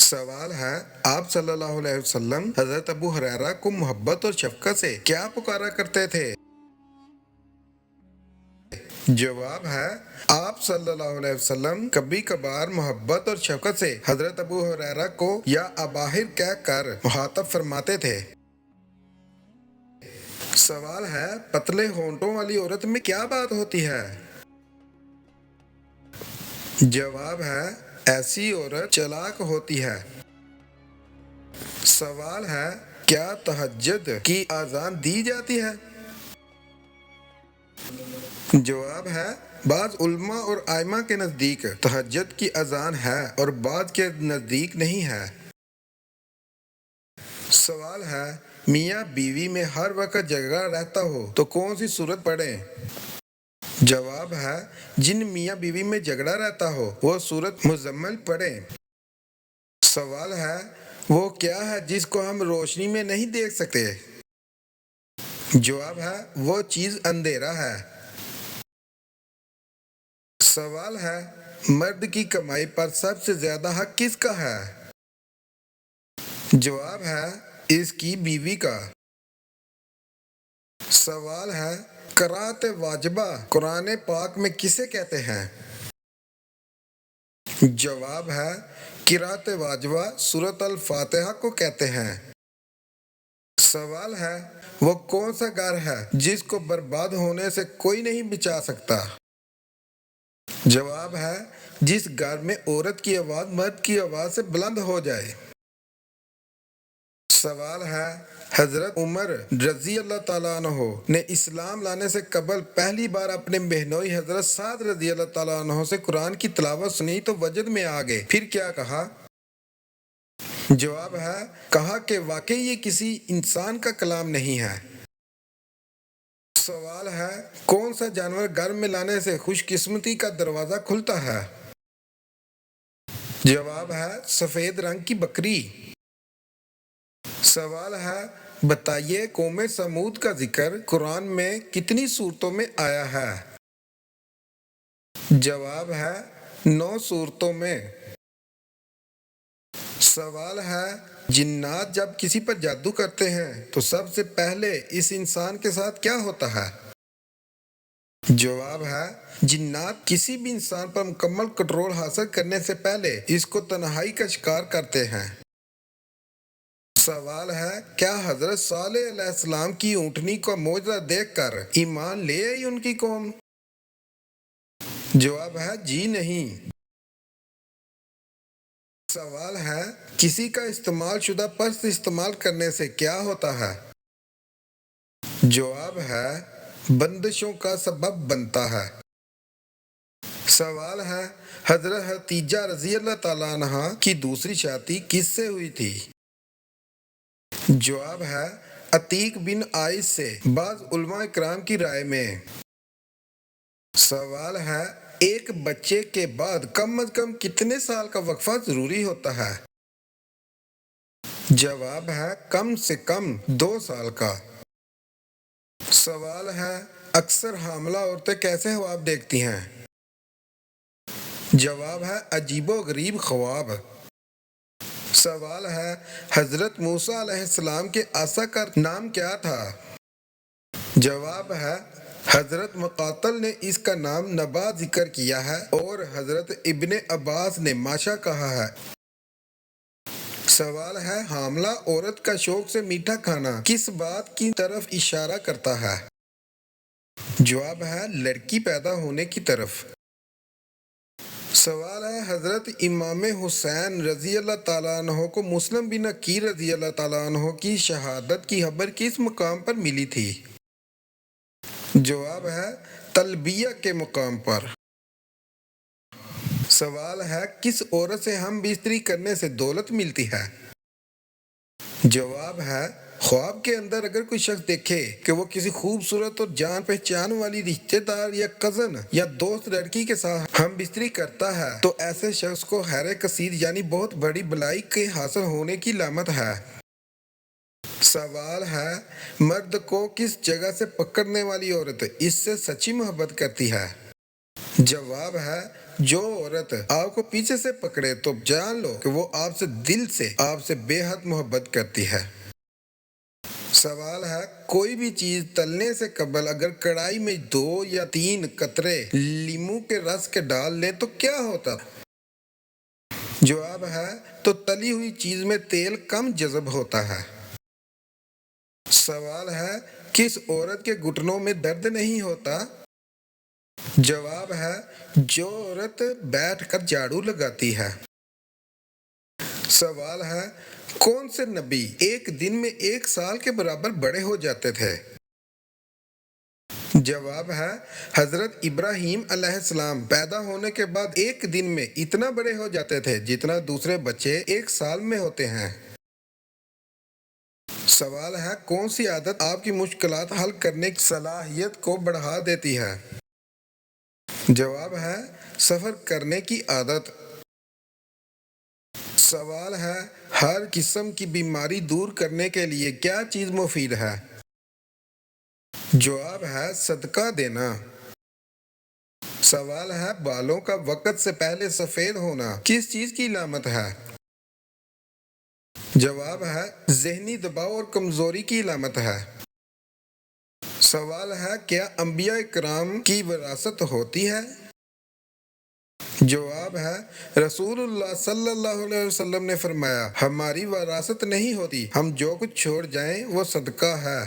سوال ہے، آپ صلی اللہ علیہ وسلم حضرت ابو ہریرہ کو محبت اور شفقت سے کیا پکارا کرتے تھے؟ جواب ہے، آپ صلی اللہ علیہ وسلم کبھی کبھار محبت اور شفقت سے حضرت ابو ہریرہ کو یا اباہر کہہ کر مخاطب فرماتے تھے۔ سوال ہے، پتلے ہونٹوں والی عورت میں کیا بات ہوتی ہے؟ جواب ہے، ایسی عورت چالاک ہوتی ہے۔ سوال ہے، کیا تہجد کی اذان دی جاتی ہے؟ جواب ہے، بعض علماء اور ائمہ کے نزدیک تہجد کی اذان ہے اور بعض کے نزدیک نہیں ہے۔ سوال ہے، میاں بیوی میں ہر وقت جھگڑا رہتا ہو تو کون سی سورت پڑھیں؟ جواب ہے، جن میاں بیوی میں جھگڑا رہتا ہو وہ سورت مزمل پڑھیں۔ سوال ہے، وہ کیا ہے جس کو ہم روشنی میں نہیں دیکھ سکتے؟ جواب ہے، وہ چیز اندھیرا ہے۔ سوال ہے، مرد کی کمائی پر سب سے زیادہ حق کس کا ہے؟ جواب ہے، اس کی بیوی کا۔ سوال ہے، قرأت واجبہ قرآن پاک میں کسے کہتے ہیں؟ جواب ہے، قرأت واجبہ سورۃ الفاتحہ کو کہتے ہیں۔ سوال ہے، وہ کون سا گھر ہے جس کو برباد ہونے سے کوئی نہیں بچا سکتا؟ جواب ہے، جس گھر میں عورت کی آواز مرد کی آواز سے بلند ہو جائے۔ سوال ہے، حضرت عمر رضی اللہ تعالیٰ عنہ نے اسلام لانے سے قبل پہلی بار اپنے بہنوئی حضرت سعد رضی اللہ تعالیٰ عنہ سے قرآن کی تلاوت سنی تو وجد میں آ گئے، پھر کیا کہا؟ جواب ہے، کہا کہ واقعی یہ کسی انسان کا کلام نہیں ہے۔ سوال ہے، کون سا جانور گھر میں لانے سے خوش قسمتی کا دروازہ کھلتا ہے؟ جواب ہے، سفید رنگ کی بکری۔ سوال ہے، بتائیے قوم سمود کا ذکر قرآن میں کتنی صورتوں میں آیا ہے؟ جواب ہے، 9 صورتوں میں۔ سوال ہے، جنات جب کسی پر جادو کرتے ہیں تو سب سے پہلے اس انسان کے ساتھ کیا ہوتا ہے؟ جواب ہے، جنات کسی بھی انسان پر مکمل کنٹرول حاصل کرنے سے پہلے اس کو تنہائی کا شکار کرتے ہیں۔ سوال ہے، کیا حضرت صالح علیہ السلام کی اونٹنی کو معجزہ دیکھ کر ایمان لے آئی ان کی قوم؟ جواب ہے، جی نہیں۔ سوال ہے، کسی کا استعمال شدہ پرس استعمال کرنے سے کیا ہوتا ہے؟ جواب ہے، بندشوں کا سبب بنتا ہے۔ سوال ہے، حضرت خدیجہ رضی اللہ تعالیٰ عنہ کی دوسری شادی کس سے ہوئی تھی؟ جواب ہے، عتیق بن عائص سے، بعض علماء کرام کی رائے میں۔ سوال ہے، ایک بچے کے بعد کم از کم کتنے سال کا وقفہ ضروری ہوتا ہے؟ جواب ہے، کم سے کم 2 سال کا۔ سوال ہے، اکثر حاملہ عورتیں کیسے خواب دیکھتی ہیں؟ جواب ہے، عجیب و غریب خواب۔ سوال ہے، حضرت موسیٰ علیہ السلام کے عصا کا نام کیا تھا؟ جواب ہے، حضرت مقاتل نے اس کا نام نبا ذکر کیا ہے اور حضرت ابن عباس نے ماشا کہا ہے۔ سوال ہے، حاملہ عورت کا شوق سے میٹھا کھانا کس بات کی طرف اشارہ کرتا ہے؟ جواب ہے، لڑکی پیدا ہونے کی طرف۔ سوال ہے، حضرت امام حسین رضی اللہ تعالیٰ عنہ کو مسلم بن عقیل رضی اللہ تعالیٰ عنہ کی شہادت کی خبر کس مقام پر ملی تھی؟ جواب ہے، تلبیہ کے مقام پر۔ سوال ہے، کس عورت سے ہم بستری کرنے سے دولت ملتی ہے؟ جواب ہے، خواب کے اندر اگر کوئی شخص دیکھے کہ وہ کسی خوبصورت اور جان پہچان والی رشتہ دار یا کزن یا دوست لڑکی کے ساتھ ہم بستری کرتا ہے تو ایسے شخص کو خیر کثیر یعنی بہت بڑی بلائی کے حاصل ہونے کی علامت ہے۔ سوال ہے، مرد کو کس جگہ سے پکڑنے والی عورت اس سے سچی محبت کرتی ہے؟ جواب ہے، جو عورت آپ کو پیچھے سے پکڑے تو جان لو کہ وہ آپ سے دل سے آپ سے بے حد محبت کرتی ہے۔ سوال ہے، کوئی بھی چیز تلنے سے قبل اگر کڑھائی میں 2 یا 3 قطرے لیموں کے رس کے ڈال لیں تو کیا ہوتا؟ جواب ہے، تو تلی ہوئی چیز میں تیل کم جذب ہوتا ہے۔ سوال ہے، کس عورت کے گھٹنوں میں درد نہیں ہوتا؟ جواب ہے، جو عورت بیٹھ کر جھاڑو لگاتی ہے۔ سوال ہے، کون سے نبی ایک دن میں 1 سال کے برابر بڑے ہو جاتے تھے؟ جواب ہے، حضرت ابراہیم علیہ السلام پیدا ہونے کے بعد ایک دن میں اتنا بڑے ہو جاتے تھے جتنا دوسرے بچے 1 سال میں ہوتے ہیں۔ سوال ہے، کون سی عادت آپ کی مشکلات حل کرنے کی صلاحیت کو بڑھا دیتی ہے؟ جواب ہے، سفر کرنے کی عادت۔ سوال ہے، ہر قسم کی بیماری دور کرنے کے لیے کیا چیز مفید ہے؟ جواب ہے، صدقہ دینا۔ سوال ہے، بالوں کا وقت سے پہلے سفید ہونا کس چیز کی علامت ہے؟ جواب ہے، ذہنی دباؤ اور کمزوری کی علامت ہے۔ سوال ہے، کیا انبیاء کرام کی وراثت ہوتی ہے؟ جواب ہے، رسول اللہ صلی اللہ علیہ وسلم نے فرمایا، ہماری وراثت نہیں ہوتی، ہم جو کچھ چھوڑ جائیں وہ صدقہ ہے۔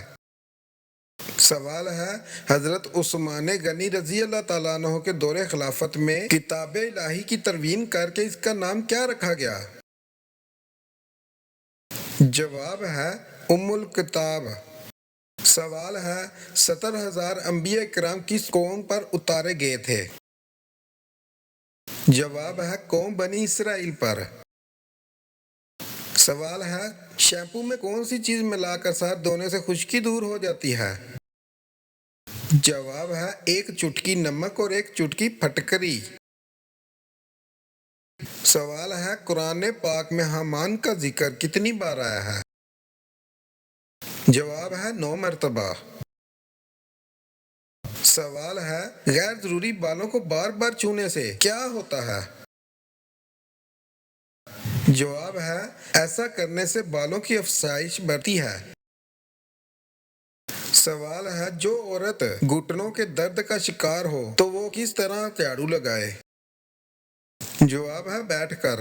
سوال ہے، حضرت عثمان غنی رضی اللہ تعالیٰ عنہ کے دور خلافت میں کتاب الہی کی ترمیم کر کے اس کا نام کیا رکھا گیا؟ جواب ہے، ام الکتاب۔ سوال ہے، 70,000 انبیاء کرام کس قوم پر اتارے گئے تھے؟ جواب ہے، قوم بنی اسرائیل پر۔ سوال ہے، شیمپو میں کون سی چیز ملا کر سر دھونے سے خشکی دور ہو جاتی ہے؟ جواب ہے، 1 چٹکی نمک اور 1 چٹکی پھٹکری۔ سوال ہے، قرآن پاک میں حامان کا ذکر کتنی بار آیا ہے؟ جواب ہے، 9 مرتبہ۔ سوال ہے، غیر ضروری بالوں کو بار بار چھونے سے کیا ہوتا ہے؟ جواب ہے، ایسا کرنے سے بالوں کی افزائش بڑھتی ہے۔ سوال ہے، جو عورت گھٹنوں کے درد کا شکار ہو تو وہ کس طرح جھاڑو لگائے؟ جواب ہے، بیٹھ کر۔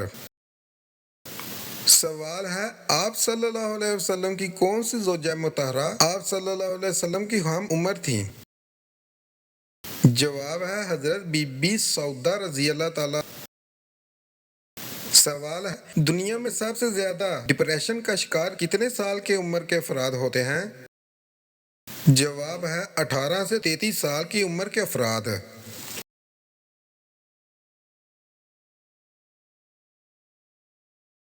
سوال ہے، آپ صلی اللہ علیہ وسلم کی کون سی زوجہ مطہرہ آپ صلی اللہ علیہ وسلم کی ہم عمر تھیں؟ جواب ہے، حضرت بی بی سعودہ رضی اللہ تعالیٰ۔ سوال ہے، دنیا میں سب سے زیادہ ڈپریشن کا شکار کتنے سال کی عمر کے افراد ہوتے ہیں؟ جواب ہے، 18 سے 33 سال کی عمر کے افراد۔